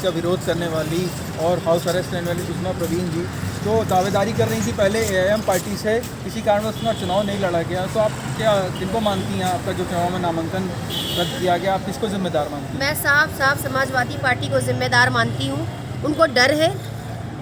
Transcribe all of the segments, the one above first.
का विरोध करने वाली और हाउस अरेस्ट लेने वाली सुषमा प्रवीण जी तो दावेदारी कर रही थी पहले एआईएम पार्टी से, किसी कारणवश उसका चुनाव नहीं लड़ा गया, तो आप क्या किनको मानती हैं? आपका जो चुनाव में नामांकन रद्द किया गया, आप किसको जिम्मेदार मानती हैं? मैं साफ समाजवादी पार्टी को जिम्मेदार मानती हूँ। उनको डर है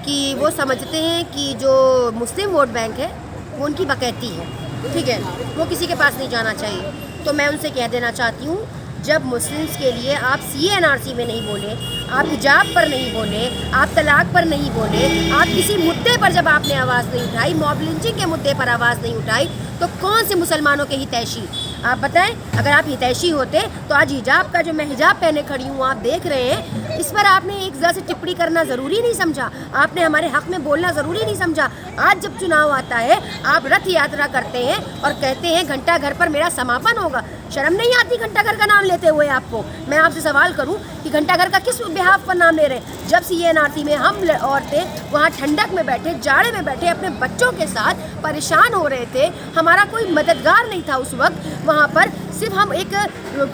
कि वो समझते हैं कि जो मुस्लिम वोट बैंक है वो उनकी बकैती है, ठीक है, वो किसी के पास नहीं जाना चाहिए। तो मैं उनसे कह देना चाहती हूँ, जब मुस्लिम्स के लिए आप CA/NRC में नहीं बोले, आप हिजाब पर नहीं बोले, आप तलाक पर नहीं बोले, आप किसी मुद्दे पर जब आपने आवाज़ नहीं उठाई, मॉब लिंचिंग के मुद्दे पर आवाज़ नहीं उठाई, तो कौन से मुसलमानों के हितैषी? आप बताएं, अगर आप हितैषी होते तो आज हिजाब का जो मैं हिजाब पहने खड़ी हूँ आप देख रहे हैं, इस पर आपने एक ज़रा से टिप्पणी करना ज़रूरी नहीं समझा, आपने हमारे हक़ में बोलना ज़रूरी नहीं समझा। आज जब चुनाव आता है आप रथ यात्रा करते हैं और कहते हैं घंटा घर पर मेरा समापन होगा। शर्म नहीं आती घंटा घर का नाम लेते हुए आपको? मैं आपसे सवाल करूं कि घंटा घर का किस बिहाफ पर नाम ले रहे हैं? जब CA/NRC में हम औरतें वहां ठंडक में बैठे, जाड़े में बैठे, अपने बच्चों के साथ परेशान हो रहे थे, हमारा कोई मददगार नहीं था उस वक्त वहाँ पर, सिर्फ हम एक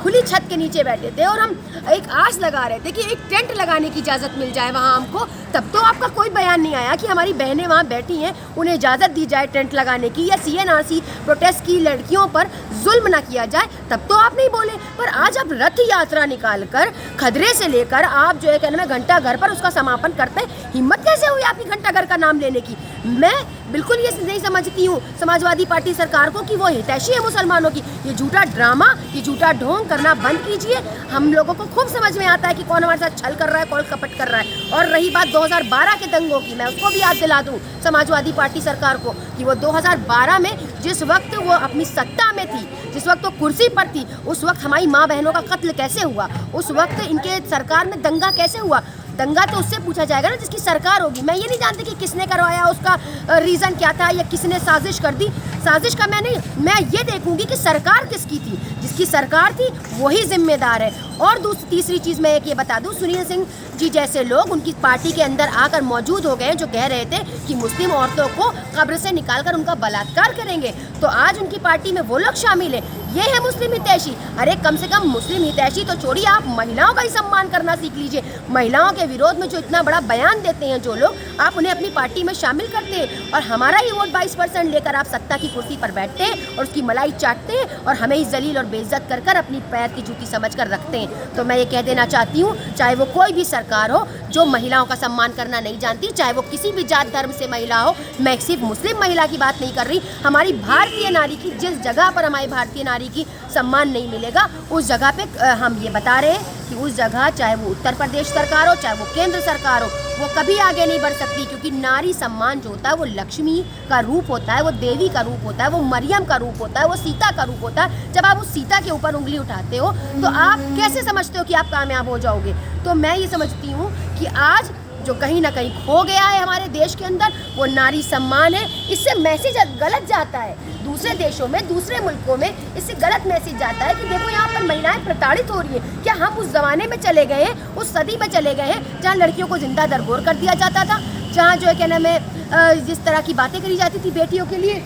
खुली छत के नीचे बैठे थे और हम एक आस लगा रहे थे कि एक टेंट लगाने की इजाज़त मिल जाए वहाँ हमको। तब तो आपका कोई बयान नहीं आया कि हमारी बहनें वहाँ बैठी हैं, उन्हें इजाज़त दी जाए टेंट लगाने की, या CA/NRC प्रोटेस्ट की लड़कियों पर जुल्म ना किया जाए, तब तो आप नहीं बोले। पर आज आप रथ यात्रा निकाल कर खदरे से लेकर आप जो है कहने में घंटा घर पर उसका समापन करते हैं। हिम्मत कैसे हुई आपकी घंटा घर का नाम लेने की? मैं बिल्कुल ये नहीं समझती हूँ समाजवादी पार्टी सरकार को कि वो हितैषी है मुसलमानों की। ये झूठा ड्रामा, ये झूठा ढोंग करना बंद कीजिए। हम लोगों को खूब समझ में आता है कि कौन हमारे साथ छल कर रहा है, कौन कपट कर रहा है। और रही बात 2012 के दंगों की, मैं उसको भी याद दिला दूँ समाजवादी पार्टी सरकार को कि वो 2012 में जिस वक्त वो अपनी सत्ता में थी, जिस वक्त वो कुर्सी पर थी, उस वक्त हमारी माँ बहनों का कत्ल कैसे हुआ, उस वक्त इनके सरकार में दंगा कैसे हुआ। दंगा तो उससे पूछा जाएगा ना जिसकी सरकार होगी। मैं ये नहीं जानती कि किसने करवाया, उसका रीज़न क्या था, या किसने साजिश कर दी। साजिश का मैं ये देखूंगी कि सरकार किसकी थी। जिसकी सरकार थी वही जिम्मेदार है। और तीसरी चीज़ मैं एक ये बता दूं, सुनील सिंह जी जैसे लोग उनकी पार्टी के अंदर आकर मौजूद हो गए जो कह रहे थे कि मुस्लिम औरतों को कब्र से निकालकर उनका बलात्कार करेंगे, तो आज उनकी पार्टी में वो लोग शामिल है। ये है मुस्लिम हितैषी। अरे कम से कम मुस्लिम हितैषी तो छोड़िए, आप महिलाओं का ही सम्मान करना सीख लीजिए। महिलाओं के विरोध में जो इतना बड़ा बयान देते हैं जो लोग, आप उन्हें अपनी पार्टी में शामिल करते हैं और हमारा ही वोट 22% लेकर आप सत्ता की कुर्सी पर बैठते हैं और उसकी मलाई चाटते हैं और हमें ही जलील और बेइज्जत कर कर अपनी पैर की जूती समझ कर रखते हैं। तो मैं ये कह देना चाहती हूँ, चाहे वो कोई भी सरकार हो जो महिलाओं का सम्मान करना नहीं जानती, चाहे वो किसी भी जात धर्म से महिला हो, मैं सिर्फ मुस्लिम महिला की बात नहीं कर रही, हमारी भारतीय नारी की जिस जगह पर हमारी भारतीय नारी की सम्मान नहीं मिलेगा, उस जगह पे हम ये बता रहे हैं कि उस जगह चाहे वो उत्तर प्रदेश सरकार हो, चाहे वो केंद्र सरकार हो, वो कभी आगे नहीं बढ़ सकती। क्योंकि नारी सम्मान जो होता है वो लक्ष्मी का रूप होता है, वो देवी का रूप होता है, वो मरियम का रूप होता है, वो सीता का रूप होता है। जब आप उस सीता के ऊपर उंगली उठाते हो तो आप कैसे समझते हो कि आप कामयाब हो जाओगे? तो मैं ये समझती हूँ कि आज जो कहीं ना कहीं खो गया है हमारे देश के अंदर वो नारी सम्मान है। इससे मैसेज गलत जाता है दूसरे देशों में, दूसरे मुल्कों में, इससे गलत मैसेज जाता है कि देखो यहाँ पर महिलाएं प्रताड़ित हो रही हैं। क्या हम उस ज़माने में चले गए हैं, उस सदी में चले गए हैं जहाँ लड़कियों को जिंदा दरगोर कर दिया जाता था, जहाँ जो है क्या नाम है जिस तरह की बातें करी जाती थी बेटियों के लिए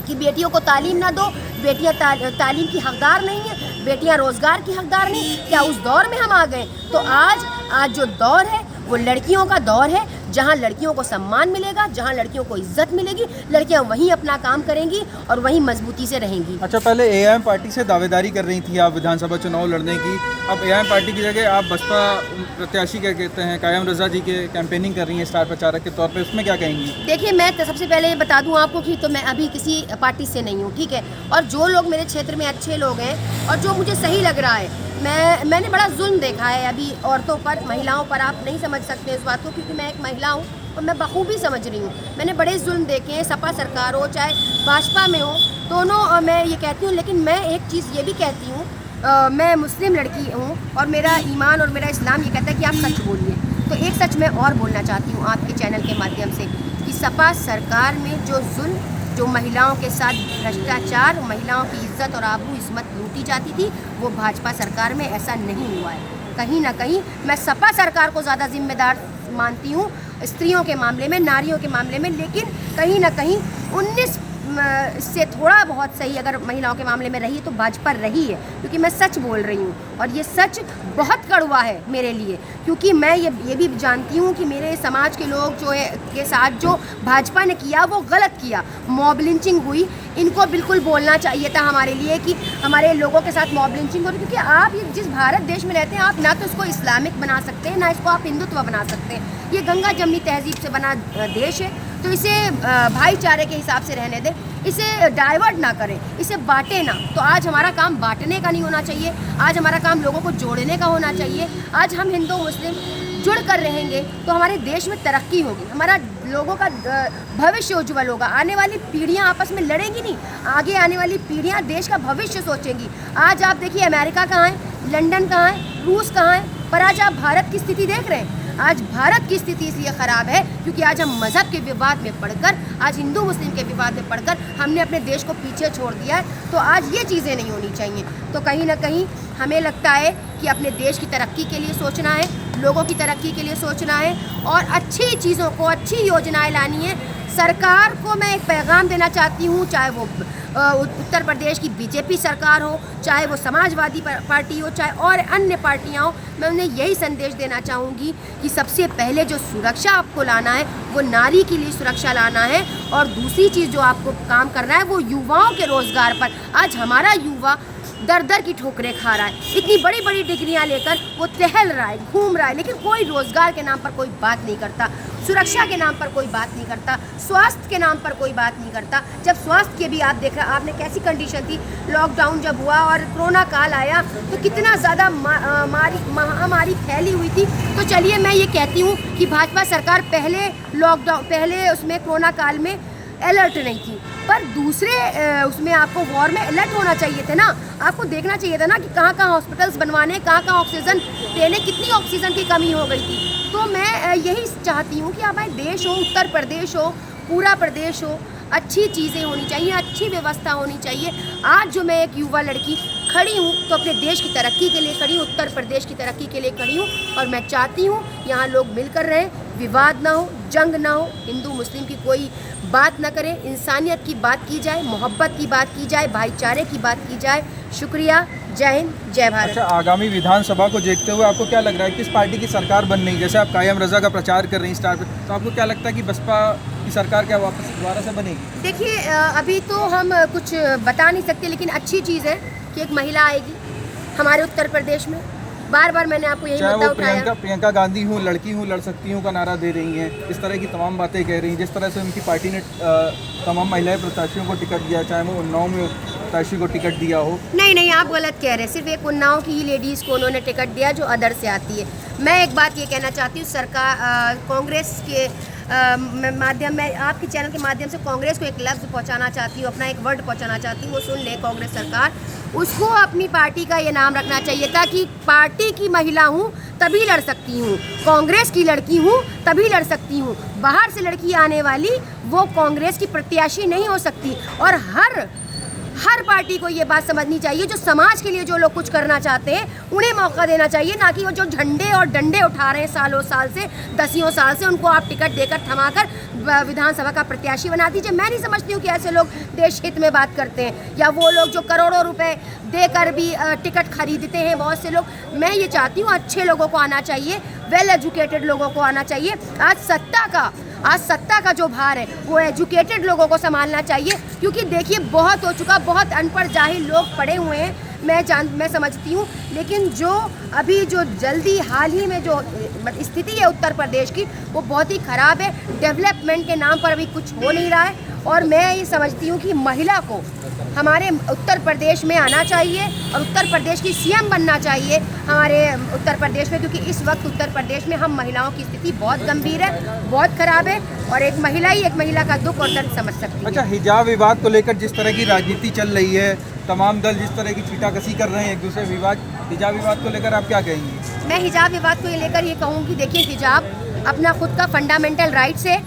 कि बेटियों को तालीम ना दो, बेटियां तालीम की हकदार नहीं है, बेटियां रोज़गार की हकदार नहीं। क्या उस दौर में हम आ गए? तो आज जो दौर है वो लड़कियों का दौर है, जहां लड़कियों को सम्मान मिलेगा, जहां लड़कियों को इज्जत मिलेगी, लड़कियां वहीं अपना काम करेंगी और वहीं मजबूती से रहेंगी। अच्छा, पहले एआईएम पार्टी से दावेदारी कर रही थी आप विधानसभा चुनाव लड़ने की, अब एआईएम पार्टी की जगह आप बसपा प्रत्याशी क्या कहते हैं कायम रजा जी के कैंपेनिंग कर रही हैं स्टार प्रचारक के तौर पर, उसमें क्या कहेंगी? देखिए, मैं सबसे पहले ये बता दूं आपको कि तो मैं अभी किसी पार्टी से नहीं हूँ, ठीक है। और जो लोग मेरे क्षेत्र में अच्छे लोग हैं और जो मुझे सही लग रहा है, मैंने बड़ा जुल्म देखा है अभी औरतों पर, महिलाओं पर। आप नहीं समझ सकते इस बात को क्योंकि मैं एक महिला हूँ और मैं बखूबी समझ रही हूँ। मैंने बड़े जुल्म देखे हैं, सपा सरकार हो चाहे भाजपा में हो, दोनों मैं ये कहती हूँ। लेकिन मैं एक चीज़ ये भी कहती हूँ, मैं मुस्लिम लड़की हूँ और मेरा ईमान और मेरा इस्लाम ये कहता है कि आप सच बोलिए। तो एक सच मैं और बोलना चाहती हूँ आपके चैनल के माध्यम से कि सपा सरकार में जो जुल्म, जो महिलाओं के साथ भ्रष्टाचार, महिलाओं की इज्जत और आबरू इस्मत लूटी जाती थी, वो भाजपा सरकार में ऐसा नहीं हुआ है। कहीं ना कहीं मैं सपा सरकार को ज़्यादा जिम्मेदार मानती हूँ स्त्रियों के मामले में, नारियों के मामले में। लेकिन कहीं ना कहीं इससे थोड़ा बहुत सही अगर महिलाओं के मामले में रही है तो भाजपा रही है, क्योंकि मैं सच बोल रही हूँ और ये सच बहुत कड़वा है मेरे लिए, क्योंकि मैं ये भी जानती हूँ कि मेरे समाज के लोग जो है के साथ जो भाजपा ने किया वो गलत किया, मॉब लिंचिंग हुई। इनको बिल्कुल बोलना चाहिए था हमारे लिए कि हमारे लोगों के साथ मॉब लिंचिंग हो रही, क्योंकि आप ये जिस भारत देश में रहते हैं आप ना तो इसको इस्लामिक बना सकते हैं ना इसको आप हिंदुत्व बना सकते हैं। ये गंगा जमनी तहजीब से बना देश है, तो इसे भाईचारे के हिसाब से रहने दें, इसे डाइवर्ट ना करें, इसे बांटे ना। तो आज हमारा काम बांटने का नहीं होना चाहिए, आज हमारा काम लोगों को जोड़ने का होना चाहिए। आज हम हिंदू मुस्लिम जुड़ कर रहेंगे तो हमारे देश में तरक्की होगी, हमारा लोगों का भविष्य उज्जवल होगा। आने वाली पीढ़ियां आपस में लड़ेंगी नहीं, आगे आने वाली पीढ़ियां देश का भविष्य सोचेंगी। आज आप देखिए अमेरिका कहाँ है, लंदन कहाँ है, रूस कहाँ है, पर आज आप भारत की स्थिति देख रहे हैं। आज भारत की स्थिति इसलिए ख़राब है क्योंकि आज हम मज़हब के विवाद में पढ़कर, आज हिंदू मुस्लिम के विवाद में पढ़कर हमने अपने देश को पीछे छोड़ दिया है। तो आज ये चीज़ें नहीं होनी चाहिए। तो कहीं ना कहीं हमें लगता है कि अपने देश की तरक्की के लिए सोचना है, लोगों की तरक्की के लिए सोचना है और अच्छी चीज़ों को, अच्छी योजनाएं लानी है। सरकार को मैं एक पैगाम देना चाहती हूँ, चाहे वो उत्तर प्रदेश की बीजेपी सरकार हो, चाहे वो समाजवादी पार्टी हो, चाहे और अन्य पार्टियाँ हो, मैं उन्हें यही संदेश देना चाहूँगी कि सबसे पहले जो सुरक्षा आपको लाना है वो नारी के लिए सुरक्षा लाना है, और दूसरी चीज़ जो आपको काम करना है वो युवाओं के रोज़गार पर। आज हमारा युवा दर दर की ठोकरें खा रहा है, इतनी बड़ी बड़ी डिग्रियां लेकर वो टहल रहा है, घूम रहा है, लेकिन कोई रोज़गार के नाम पर कोई बात नहीं करता, सुरक्षा के नाम पर कोई बात नहीं करता, स्वास्थ्य के नाम पर कोई बात नहीं करता। जब स्वास्थ्य के भी आप देख रहे, आपने कैसी कंडीशन थी, लॉकडाउन जब हुआ और कोरोना काल आया तो कितना ज़्यादा महामारी फैली हुई थी। तो चलिए मैं ये कहती हूँ कि भाजपा सरकार पहले उसमें कोरोना काल में अलर्ट नहीं थी, पर दूसरे उसमें आपको वॉर में अलर्ट होना चाहिए थे ना। आपको देखना चाहिए था ना कि कहाँ कहाँ हॉस्पिटल्स बनवाने, कहाँ कहाँ ऑक्सीजन देने, कितनी ऑक्सीजन की कमी हो गई थी। तो मैं यही चाहती हूँ कि हमारे देश हो, उत्तर प्रदेश हो, पूरा प्रदेश हो, अच्छी चीज़ें होनी चाहिए, अच्छी व्यवस्था होनी चाहिए। आज जो मैं एक युवा लड़की खड़ी हूँ तो अपने देश की तरक्की के लिए खड़ी हूँ, उत्तर प्रदेश की तरक्की के लिए खड़ी हूँ, और मैं चाहती हूँ यहाँ लोग मिलकर रहें, विवाद ना हो, जंग ना हो, हिंदू मुस्लिम की कोई बात ना करें, इंसानियत की बात की जाए, मोहब्बत की बात की जाए, भाईचारे की बात की जाए। शुक्रिया, जय हिंद, जय भारत। अच्छा, आगामी विधानसभा को देखते हुए आपको क्या लग रहा है, किस पार्टी की सरकार बन रही है? जैसे आप कायम रजा का प्रचार कर रही हैं स्टार पे, तो आपको क्या लगता है कि बसपा की सरकार क्या वापस दोबारा से बनेगी? देखिए अभी तो हम कुछ बता नहीं सकते, लेकिन अच्छी चीज़ है कि एक महिला आएगी हमारे उत्तर प्रदेश में। बार बार मैंने आपको यही मुद्दा उठाया। प्रियंका गांधी हूँ, लड़की हूँ, लड़ सकती हूँ का नारा दे रही हैं, इस तरह की तमाम बातें कह रही हैं। जिस तरह से उनकी पार्टी ने तमाम महिला प्रत्याशियों को टिकट दिया, चाहे वो उन्नाव में प्रत्याशी को टिकट दिया हो। नहीं, आप गलत कह रहे हैं। सिर्फ एक उन्नाव की ही लेडीज़ को उन्होंने टिकट दिया जो अदर से आती है। मैं एक बात ये कहना चाहती हूँ, सरकार कांग्रेस के माध्यम में, आपके चैनल के माध्यम से कांग्रेस को एक लफ्ज़ पहुंचाना चाहती हूँ, अपना एक वर्ड पहुंचाना चाहती हूँ, वो सुन ले कांग्रेस सरकार। उसको अपनी पार्टी का ये नाम रखना चाहिए था कि पार्टी की महिला हूँ तभी लड़ सकती हूँ, कांग्रेस की लड़की हूँ तभी लड़ सकती हूँ। बाहर से लड़की आने वाली वो कांग्रेस की प्रत्याशी नहीं हो सकती। और हर पार्टी को ये बात समझनी चाहिए, जो समाज के लिए जो लोग कुछ करना चाहते हैं उन्हें मौका देना चाहिए, ना कि वो जो झंडे और डंडे उठा रहे हैं सालों साल से, दसियों साल से, उनको आप टिकट देकर थमाकर विधानसभा का प्रत्याशी बना दीजिए। मैं नहीं समझती हूँ कि ऐसे लोग देश हित में बात करते हैं, या वो लोग जो करोड़ों रुपए देकर भी टिकट खरीदते हैं बहुत से लोग। मैं ये चाहती हूँ अच्छे लोगों को आना चाहिए, वेल एजुकेटेड लोगों को आना चाहिए। आज सत्ता का जो भार है वो एजुकेटेड लोगों को संभालना चाहिए, क्योंकि देखिए बहुत हो चुका, बहुत अनपढ़ जाहिल लोग पड़े हुए हैं, मैं समझती हूँ। लेकिन जो अभी जो जल्दी हाल ही में जो स्थिति है उत्तर प्रदेश की, वो बहुत ही ख़राब है। डेवलपमेंट के नाम पर अभी कुछ हो नहीं रहा है, और मैं ये समझती हूँ कि महिला को हमारे उत्तर प्रदेश में आना चाहिए और उत्तर प्रदेश की सीएम बनना चाहिए हमारे उत्तर प्रदेश में, क्योंकि इस वक्त उत्तर प्रदेश में हम महिलाओं की स्थिति बहुत गंभीर है, बहुत ख़राब है, और एक महिला का दुख और दर्द समझ सकती है। अच्छा, हिजाब विवाद को लेकर जिस तरह की राजनीति चल रही है, तमाम दल जिस तरह की छींटाकशी कर रहे हैं एक दूसरे हिजाब विवाद को लेकर आप क्या कहेंगी? मैं हिजाब विवाद को लेकर ये कहूँगी, देखिए हिजाब अपना खुद का फंडामेंटल राइट्स है।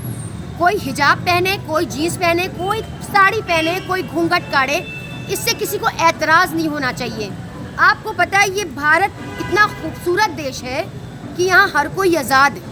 कोई हिजाब पहने, कोई जीन्स पहने, कोई साड़ी पहने, कोई घूंघट काढ़े, इससे किसी को ऐतराज़ नहीं होना चाहिए। आपको पता है ये भारत इतना खूबसूरत देश है कि यहाँ हर कोई आज़ाद है।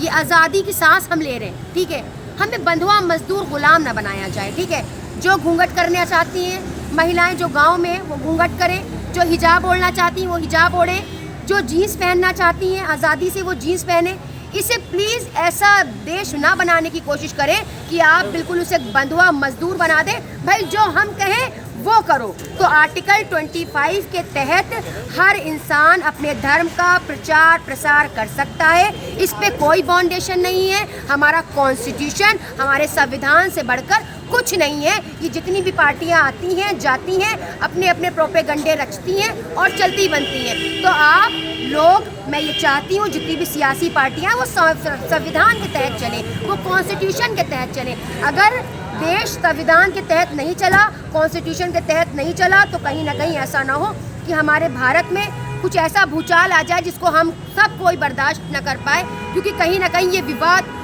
ये आज़ादी की सांस हम ले रहे हैं, ठीक है। हमें बंधुआ मजदूर गुलाम ना बनाया जाए, ठीक है। जो घूंघट करना चाहती हैं महिलाएं, जो गांव में वो घूंघट करें, जो हिजाब ओढ़ना चाहती हैं वो हिजाब ओढ़ें, जो जीन्स पहनना चाहती हैं आज़ादी से वो जीन्स पहने। इसे प्लीज़ ऐसा देश ना बनाने की कोशिश करें कि आप बिल्कुल उसे बंधुआ मजदूर बना दें। भाई जो हम कहें वो करो। तो आर्टिकल 25 के तहत हर इंसान अपने धर्म का प्रचार प्रसार कर सकता है, इस पे कोई बाउंडेशन नहीं है। हमारा कॉन्स्टिट्यूशन हमारे संविधान से बढ़कर कुछ नहीं है। ये जितनी भी पार्टियां आती हैं जाती हैं, अपने अपने प्रोपेगंडे रचती हैं और चलती बनती हैं। तो आप लोग, मैं ये चाहती हूँ जितनी भी सियासी पार्टियां वो संविधान के तहत चलें, वो कॉन्स्टिट्यूशन के तहत चलें। अगर देश संविधान के तहत नहीं चला, कॉन्स्टिट्यूशन के तहत नहीं चला, तो कहीं ना कहीं ऐसा ना हो कि हमारे भारत में कुछ ऐसा भूचाल आ जाए जिसको हम सब कोई बर्दाश्त न कर पाए, क्योंकि कहीं ना कहीं ये विवाद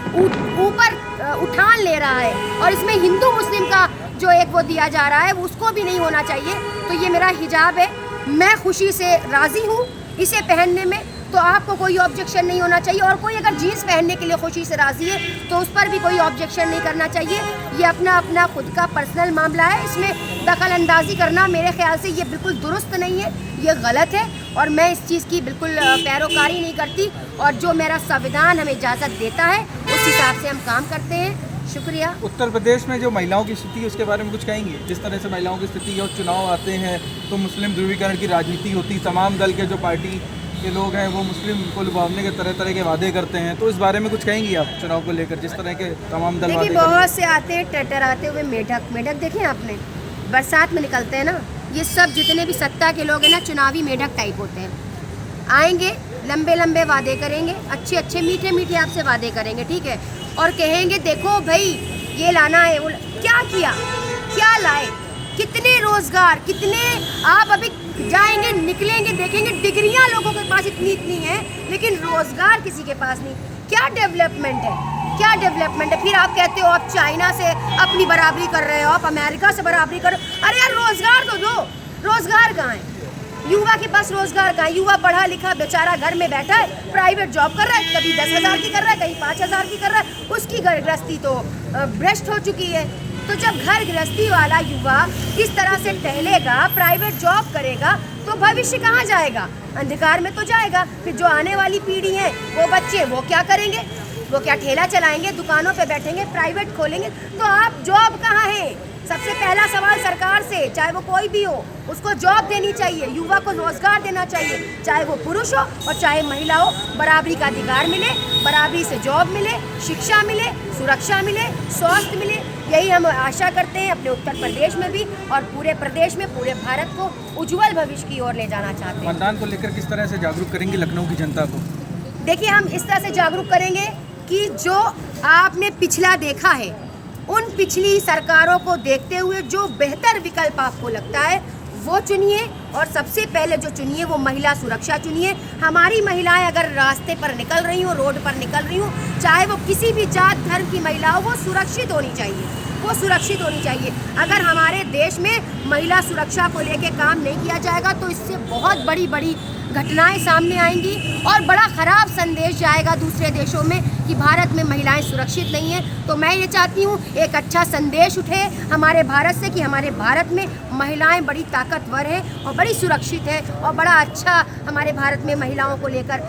ऊपर उठान ले रहा है और इसमें हिंदू मुस्लिम का जो एक वो दिया जा रहा है उसको भी नहीं होना चाहिए। तो ये मेरा हिजाब है, मैं खुशी से राज़ी हूँ इसे पहनने में, तो आपको कोई ऑब्जेक्शन नहीं होना चाहिए। और कोई अगर जीन्स पहनने के लिए खुशी से राज़ी है तो उस पर भी कोई ऑब्जेक्शन नहीं करना चाहिए। ये अपना अपना खुद का पर्सनल मामला है, इसमें दखल अंदाजी करना मेरे ख्याल से ये बिल्कुल दुरुस्त नहीं है, ये गलत है और मैं इस चीज़ की बिल्कुल पैरोकारी नहीं करती। और जो मेरा संविधान हमें इजाज़त देता है उस हिसाब से हम काम करते हैं। शुक्रिया। उत्तर प्रदेश में जो महिलाओं की स्थिति है उसके बारे में कुछ कहेंगे? जिस तरह से महिलाओं की स्थिति और चुनाव आते हैं तो मुस्लिम ध्रुवीकरण की राजनीति होती, तमाम दल के जो पार्टी के लोग हैं वो मुस्लिम को लुभावने के तरह तरह के वादे करते हैं, तो इस बारे में कुछ कहेंगी आप चुनाव को लेकर, जिस तरह के तमाम दल वादे? देखिए बहुत से आते हैं ट्रैक्टर आते हुए, मेढक देखे आपने बरसात में निकलते हैं ना, ये सब जितने भी सत्ता के लोग हैं ना चुनावी मेढक टाइप होते हैं। आएंगे लंबे लंबे वादे करेंगे, अच्छे अच्छे मीठे मीठे आपसे वादे करेंगे, ठीक है, और कहेंगे देखो भाई ये लाना है, वो क्या किया, क्या लाए, कितने रोजगार, कितने आप अभी जाएंगे निकलेंगे देखेंगे डिग्रियां लोगों के पास इतनी हैं लेकिन रोजगार किसी के पास नहीं। क्या डेवलपमेंट है, क्या डेवलपमेंट है? फिर आप कहते हो आप चाइना से अपनी बराबरी कर रहे हो, आप अमेरिका से बराबरी कर रहे हो। अरे यार रोजगार तो दो, रोजगार कहाँ है? युवा के पास रोजगार कहाँ है? युवा पढ़ा लिखा बेचारा घर में बैठा है, प्राइवेट जॉब कर रहा है, कभी 10,000 की कर रहा है, कहीं 5,000 की कर रहा है, उसकी घर गृहस्थी तो भ्रष्ट हो चुकी है। तो जब घर गृहस्थी वाला युवा इस तरह से टहलेगा, प्राइवेट जॉब करेगा, तो भविष्य कहाँ जाएगा? अंधकार में तो जाएगा। फिर जो आने वाली पीढ़ी है वो बच्चे वो क्या करेंगे? वो क्या ठेला चलाएंगे, दुकानों पे बैठेंगे, प्राइवेट खोलेंगे? तो आप जॉब कहाँ है? सबसे पहला सवाल सरकार से, चाहे वो कोई भी हो, उसको जॉब देनी चाहिए, युवा को रोजगार देना चाहिए, चाहे वो पुरुष हो और चाहे महिला हो। बराबरी का अधिकार मिले, बराबरी से जॉब मिले, शिक्षा मिले, सुरक्षा मिले, स्वास्थ्य मिले। यही हम आशा करते हैं अपने उत्तर प्रदेश में भी और पूरे प्रदेश में, पूरे भारत को उज्जवल भविष्य की ओर ले जाना चाहते हैं। मतदान को लेकर किस तरह से जागरूक करेंगे लखनऊ की जनता को? देखिए हम इस तरह से जागरूक करेंगे कि जो आपने पिछला देखा है, उन पिछली सरकारों को देखते हुए जो बेहतर विकल्प आपको लगता है वो चुनिए और सबसे पहले जो चुनिए वो महिला सुरक्षा चुनिए। हमारी महिलाएं अगर रास्ते पर निकल रही हो, रोड पर निकल रही हो, चाहे वो किसी भी जात धर्म की महिला हो, वो सुरक्षित होनी चाहिए, वो सुरक्षित होनी चाहिए। अगर हमारे देश में महिला सुरक्षा को लेके काम नहीं किया जाएगा तो इससे बहुत बड़ी बड़ी घटनाएं सामने आएंगी और बड़ा ख़राब संदेश जाएगा दूसरे देशों में कि भारत में महिलाएं सुरक्षित नहीं हैं। तो मैं ये चाहती हूँ एक अच्छा संदेश उठे हमारे भारत से कि हमारे भारत में महिलाएं बड़ी ताकतवर हैं और बड़ी सुरक्षित हैं और बड़ा अच्छा हमारे भारत में महिलाओं को लेकर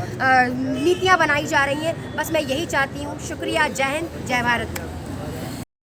नीतियाँ बनाई जा रही हैं। बस मैं यही चाहती हूँ। शुक्रिया। जय हिंद, जय भारत।